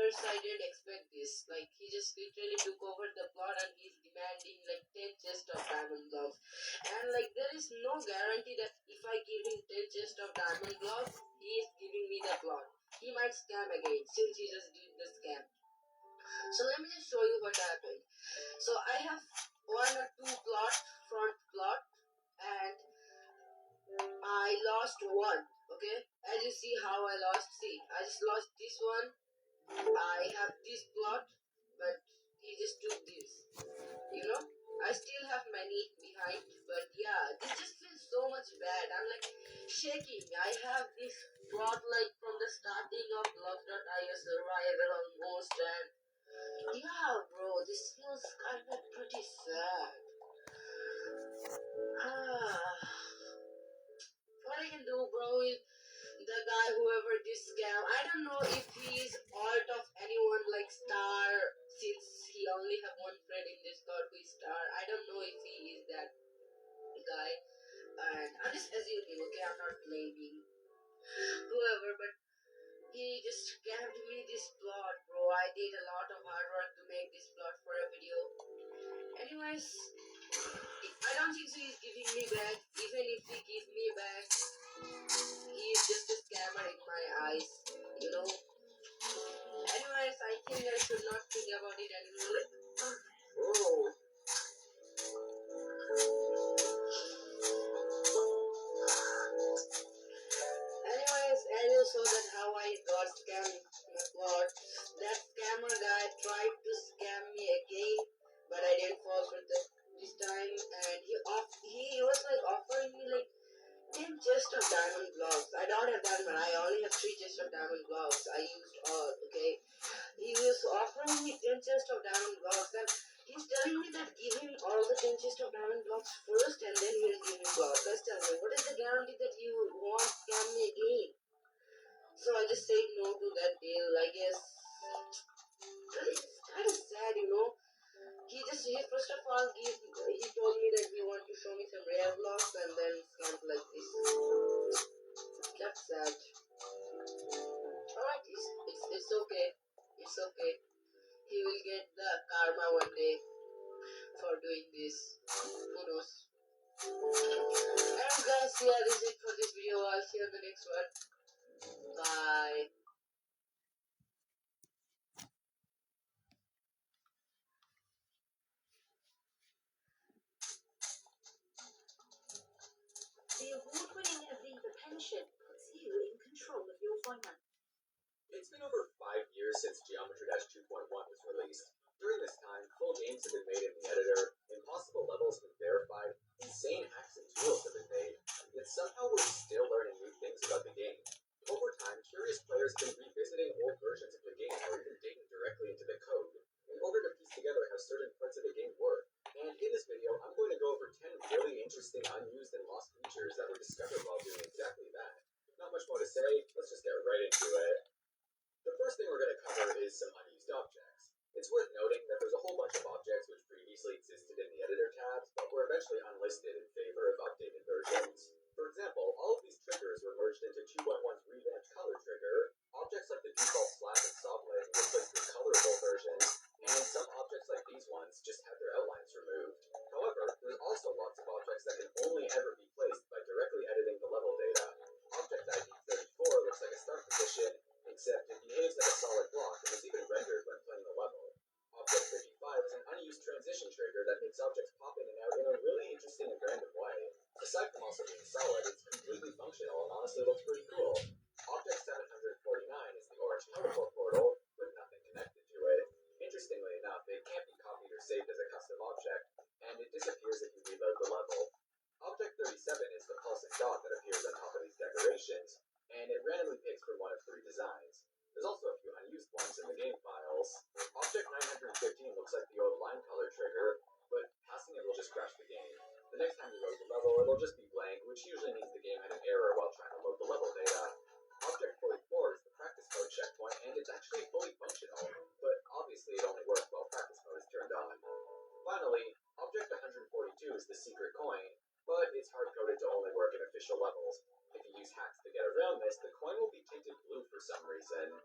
first I didn't expect this. Like he just literally took over the plot and he's demanding like 10 chests of diamond blocks. And like there is no guarantee that if I give him 10 chests of diamond blocks, he is giving me the plot. He might scam again since he just did the scam. So let me just show you what happened. So I have one or two front plot, and I lost one. Okay, as you see how I lost. See, I just lost this one. I have this plot, but he just took this. You know, I still have many behind, but yeah, this just feels so much bad. I'm like shaking. I have this plot like from the starting of Block.io survival almost, and yeah, bro, this feels kind of pretty sad. What I can do, bro, is the guy, whoever this scam, I don't know if he's alt of anyone like Star, since he only have one friend in Discord who is Star. I don't know if he is that guy, and I'm just assuming, okay, I'm not blaming whoever, but he just scammed me this plot, bro. I did a lot of hard work to make this plot for a video. Anyways, I don't think so he's giving me back. Even if he gives me back, he is just a scammer in my eyes, you know. Anyways, I think I should not think about it anymore. Oh. Anyways, as you saw that how I got scammed my plot, that scammer guy tried to scam me again, but I didn't fall for this time, and he was like offering me like 10 chests of diamond blocks. I don't have diamond. I only have 3 chests of diamond blocks. I used all. Okay. He was offering me 10 chests of diamond blocks, and he's telling me that give him all the 10 chests of diamond blocks first, and then he'll give me blocks. Let's tell me, what is the guarantee that you won't scam me again? So I just said no to that deal. I guess it's kind of sad, you know. He first of all he told me that he wanted to show me some rare blocks, and then scammed like this. That's sad. Alright, it's okay. It's okay. He will get the karma one day for doing this. Who knows? And guys, yeah, this is it for this video. I'll see you on the next one. Bye. The award-winning Aviva pension puts you in control of your finances. It's been over 5 years since Geometry Dash 2.1 was released. During this time, full games have been made in the editor, impossible levels have been verified, insane hacks and tools have been made, yet somehow we're still learning new things about the game. Over time, curious players have been revisiting old versions of the game or even digging directly into the code in order to piece together how certain parts of the game work. And in this video, I'm going to go over 10 really interesting unused and lost features that were discovered while doing exactly that. Not much more to say, let's just get right into it. The first thing we're going to cover is some unused objects. It's worth noting that there's a whole bunch of objects which previously existed in the editor tabs, but were eventually unlisted in favor of updated versions. For example, all of these triggers were merged into 2.1's revamped color trigger. Objects like the default slab and saw blade replaced with colorable versions, and some objects like these ones just had their outlines removed. However, there's also lots of objects that can only ever be placed by directly editing the level data. Object ID 34 looks like a start position, except it behaves like a solid block and is even rendered when playing the level. Object 55 is an unused transition trigger that makes objects pop in and out in a really interesting and random way. Aside from also being solid, it's completely functional and honestly looks pretty cool. Object 749 is the orange teleport portal, with nothing connected to it. Interestingly enough, it can't be copied or saved as a custom object, and it disappears if you reload the level. Object 37 is the pulsing dot that appears on top of these decorations, and it randomly picks from one of 3 designs. There's also a few unused ones in the game files. Object 915 looks like the old line color trigger, but passing it will just crash the game. The next time you load the level, it'll just be blank, which usually means the game had an error while trying to load the level data. Object 44 is the practice mode checkpoint, and it's actually fully functional, but obviously it only works while practice mode is turned on. Finally, Object 142 is the secret coin, but it's hard-coded to only work in official levels. If you use hacks to get around this, the coin will be tinted blue for some reason.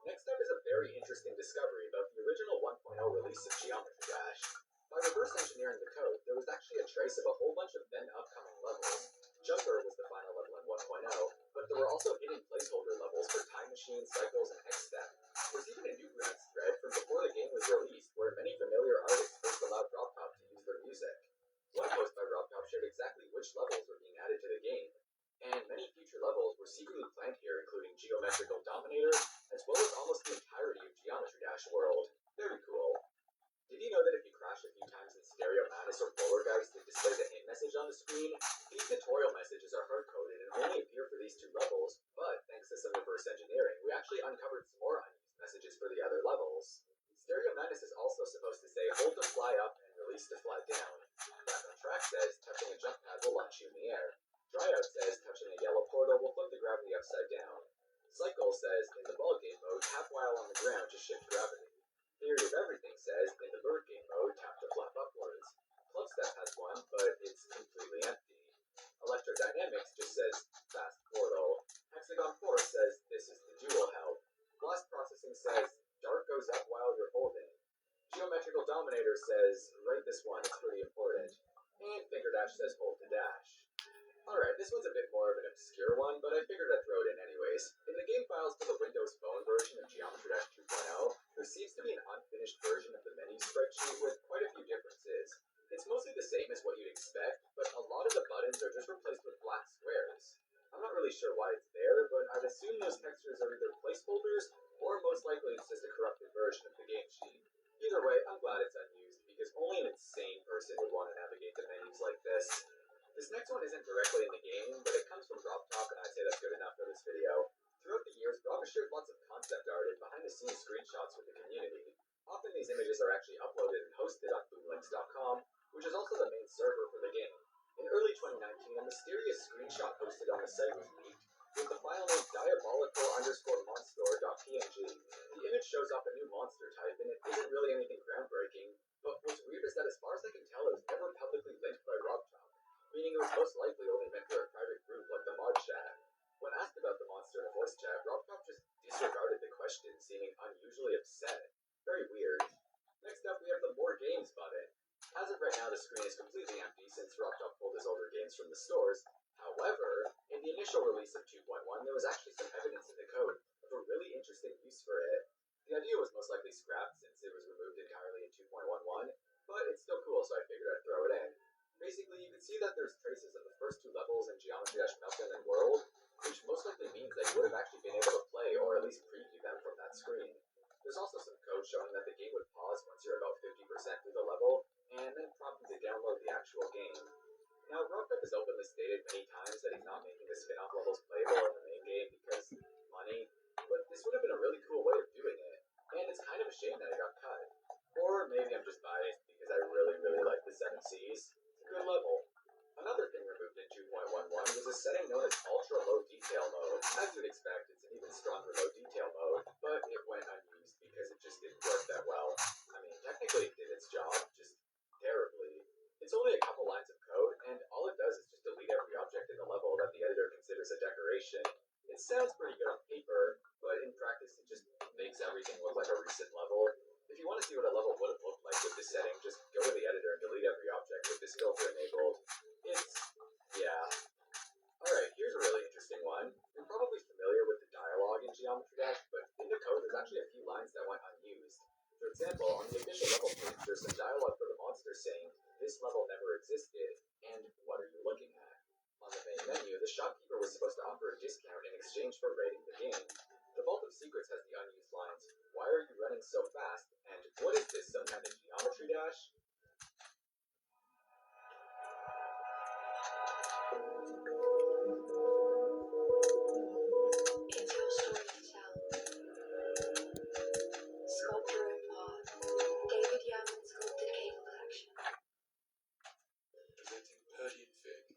Next up is a very very interesting discovery about the original 1.0 release of Geometry Dash. By reverse engineering the code, there was actually a trace of a whole bunch of then upcoming levels. Jumper was the final level in 1.0, but there were also hidden placeholder levels for Time Machine, Cycles, and X-Step. There's even a Newgrounds thread from before the game was released, where many familiar artists first allowed RobTop to use their music. One post by RobTop showed exactly which levels were being added to the game, and many future levels were secretly planned here, including Geometrical Dominator, as well as almost the entirety of Geometry Dash World. Very cool. Did you know that if you crash a few times in Stereo Madness or Poltergeist, it displays a hint message on the screen? These tutorial messages are hard-coded and only appear for these two levels, but thanks to some reverse engineering, we actually uncovered some more unused messages for the other levels. Stereo Madness is also supposed to say, hold to fly up and release to fly down. Back on track says, touching a jump pad will launch you in the air. Tryout says, touching a yellow portal will flip the gravity upside down. Cycle says, in the ball game mode, tap while on the ground to shift gravity. Theory of Everything says, in the bird game mode, tap to flap upwards. Clubstep has one, but it's completely empty. Electrodynamics just says, fast portal. Hexagon Force says, this is the dual help. Blast Processing says, dart goes up while you're holding. Geometrical Dominator says, write this one, it's pretty important. And Finger Dash says, hold to dash. Alright, this one's a bit more of an obscure one, but I figured I'd throw it in anyways. In the game files for the Windows Phone version of Geometry Dash 2.0, there seems to be an unfinished version of the menu spreadsheet with quite a few differences. It's mostly the same as what you'd expect, but a lot of the buttons are just replaced with black squares. I'm not really sure why it's there, but I'd assume those textures are either placeholders, or most likely it's just a corrupted version of the game sheet. Either way, I'm glad it's unused, because only an insane person would want to navigate the menus like this. This next one isn't directly in the game, but it comes from RobTop, and I'd say that's good enough for this video. Throughout the years, Rob has shared lots of concept art and behind-the-scenes screenshots with the community. Often these images are actually uploaded and hosted on boomlinks.com, which is also the main server for the game. In early 2019, a mysterious screenshot posted on the site was leaked, with the file name diabolical_monster.png. The image shows off a new monster type, and it isn't really anything groundbreaking, but what's weird is that as far as I can tell, it was never publicly linked by RobTop, meaning it was most likely only meant for a private group like the mod chat. When asked about the monster in a voice chat, RobTop just disregarded the question, seeming unusually upset. Very weird. Next up, we have the More Games button. As of right now, the screen is completely empty since RobTop pulled his older games from the stores. However, in the initial release of 2.1, there was actually some evidence in the code of a really interesting use for it. The idea was most likely scrapped since it was removed entirely in 2.11, but it's still cool, so I figured I'd throw it in. Basically, you can see that there's traces of the first two levels in Geometry Dash Meltdown and World, which most likely means that you would have actually been able to play or at least preview them from that screen. There's also some code showing that the game would pause once you're about 50% through the level, and then prompt you to download the actual game. Now, RobTop has openly stated many times that he's not making the spin-off levels playable in the main game because money, but this would have been a really cool way of doing it, and it's kind of a shame that it got cut. Or maybe I'm just biased because I really, really like the 7 Cs. It's a good level. Another thing removed in 2.11 was a setting known as Ultra Low Detail Mode. As you'd expect, it's an even stronger low detail mode, but it went unused because it just didn't work that well. I mean, technically it did its job, just terribly. It's only a couple lines of code, and all it does is just delete every object in the level that the editor considers a decoration. It sounds pretty good on paper, but in practice it just makes everything look like a recent level. If you want to see what a level would have looked like with this setting, just go to the editor and delete every object with this filter enabled. It's, yeah. Alright, here's a really interesting one. You're probably familiar with the dialogue in Geometry Dash, but in the code there's actually a few lines that went unused. For example, on the official level page, there's some dialogue for the monster saying, this level never existed, and what are you looking at? On the main menu, the shopkeeper was supposed to offer a discount in exchange for rating the game. The Vault of Secrets has the unused lines, why are you running so fast, and what is this, some kind of Geometry Dash? It's your story to tell. Sculptor and Pod. David Yaman sculpted cake collection. Presenting Purdy and Fig.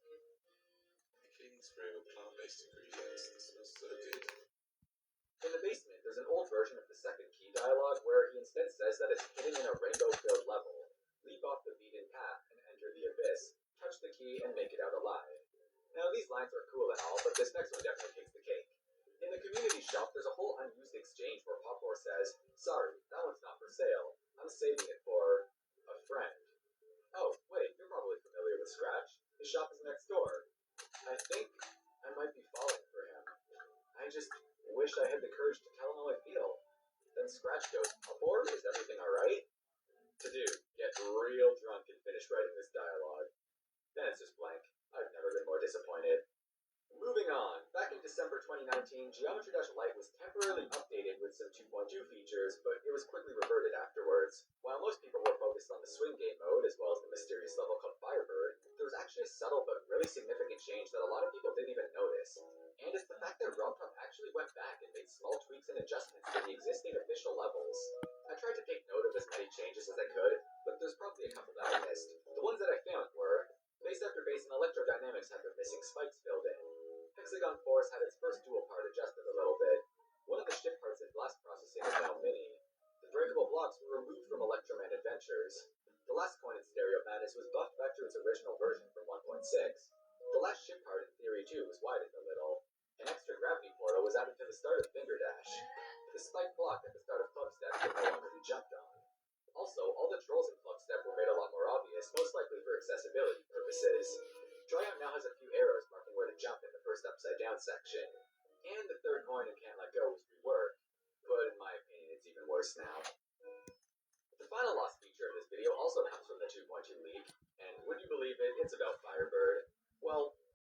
Picking through plant-based ingredients. This smells so good. In the basement, there's an old version of the second key dialogue where he instead says that it's hidden in a rainbow-filled level. Leap off the beaten path and enter the abyss. Touch the key and make it out alive. Now, these lines are cool and all, but this next one definitely takes the cake. In the community community shop, there's a whole unused exchange where Popor says, "Sorry, that one's not for sale. I'm saving it for a friend." Oh, wait, you're probably familiar with Scratch. His shop is next door. I think I might be falling for him. I just wish I had the courage to tell him how I feel. Then Scratch goes, "Popor, is everything alright?" To do, get real drunk and finish writing this dialogue. Then it's just blank. I've never been more disappointed. Moving on, back in December 2019, Geometry Dash Lite was temporarily updated with some 2.2 features, but it was quickly reverted afterwards. While most people were focused on the swing game mode, as well as the mysterious level called Firebird, there was actually a subtle but really significant change that a lot of people didn't even notice. And it's the fact that RobTop actually went back and made small tweaks and adjustments to the existing official levels. I tried to take note of as many changes as I could, but there's probably a couple that I missed. The ones that I found were base after base and electrodynamics had their missing spikes filled in. Hexagon Force had its first dual part adjusted a little bit. One of the shift parts in blast processing is now mini. The breakable blocks were removed from Electroman Adventures. The last coin in Stereo Madness was buffed back to its original version from 1.6. The last shift part in Theory 2 was widened a little. An extra gravity portal was added to the start of Finger Dash. The spike block at the start of Club Step could no longer be jumped on. Also, all the trolls in Club Step were made a lot more obvious, most likely for accessibility purposes. Tryout now has a few arrows marking where to jump in the first upside down section. And the third coin in Can't Let Go was